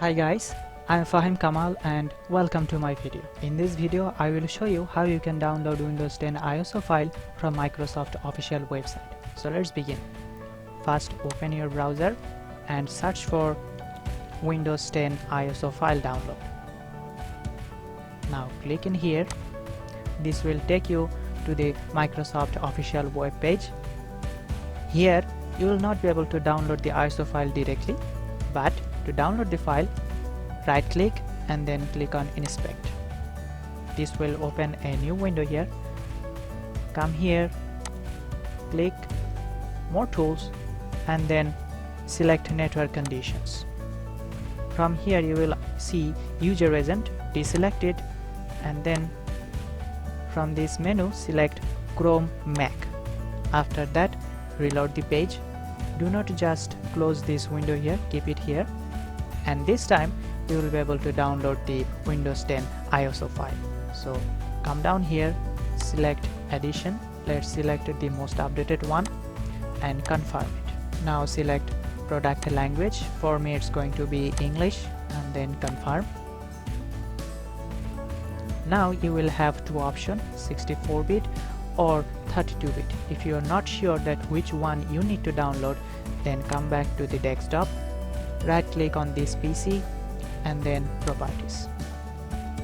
Hi guys, I am Fahim Kamal and welcome to my video. In this video I will show you how you can download Windows 10 ISO file from Microsoft official website. So let's begin. First open your browser and search for Windows 10 ISO file download. Now click in here. This will take you to the Microsoft official web page. Here you will not be able to download the ISO file directly, but to download the file, right click and then click on inspect. This will open a new window here. Come here, click more tools and then select network conditions. From here you will see user agent, deselect it and then from this menu select Chrome Mac. After that reload the page. Do not just close this window here, keep it here, and this time you will be able to download the Windows 10 ISO file. So come down here, select edition, let's select the most updated one and confirm it. Now select product language, for me it's going to be English, and then confirm. Now you will have two options, 64-bit or 32-bit. If you are not sure that which one you need to download, then come back to the desktop, right click on this PC and then properties.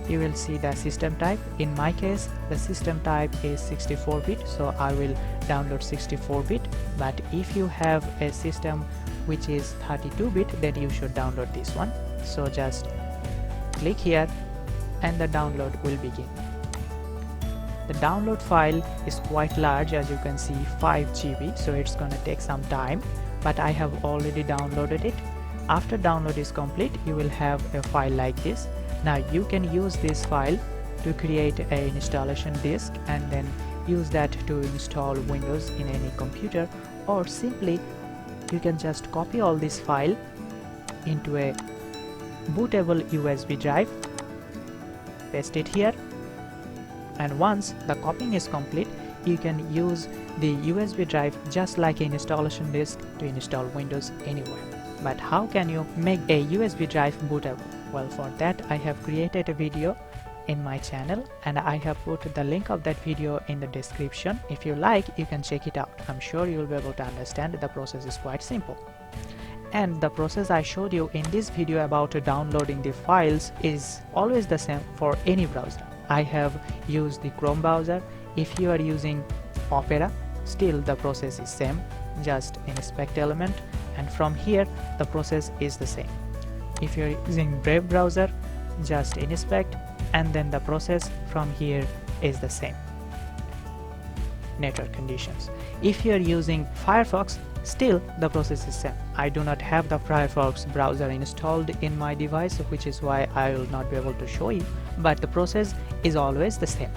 You will see the system type. In my case the system type is 64-bit, so I will download 64-bit, but if you have a system which is 32-bit, then you should download this one. So just click here and the download will begin. The download file is quite large, as you can see 5 GB, so it's gonna take some time, but I have already downloaded it. After download is complete, you will have a file like this. Now you can use this file to create a installation disk and then use that to install Windows in any computer, or simply you can just copy all this file into a bootable USB drive, paste it here, and once the copying is complete, you can use the USB drive just like an installation disk to install Windows anywhere. But how can you make a USB drive bootable? Well, for that I have created a video in my channel and I have put the link of that video in the description. If you like, you can check it out. I'm sure you will be able to understand the process is quite simple. And the process I showed you in this video about downloading the files is always the same for any browser. I have used the Chrome browser. If you are using Opera, still the process is same. Just inspect element and from here the process is the same. If you are using Brave browser, just inspect and then the process from here is the same. Network conditions. If you are using Firefox, still the process is same. I do not have the Firefox browser installed in my device, which is why I will not be able to show you, but the process is always the same.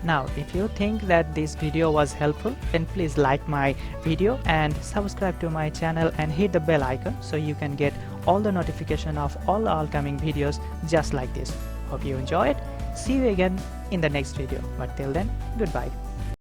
Now if you think that this video was helpful, then please like my video and subscribe to my channel and hit the bell icon so you can get all the notification of all the upcoming videos just like this. Hope you enjoy it. See you again in the next video, but till then, goodbye.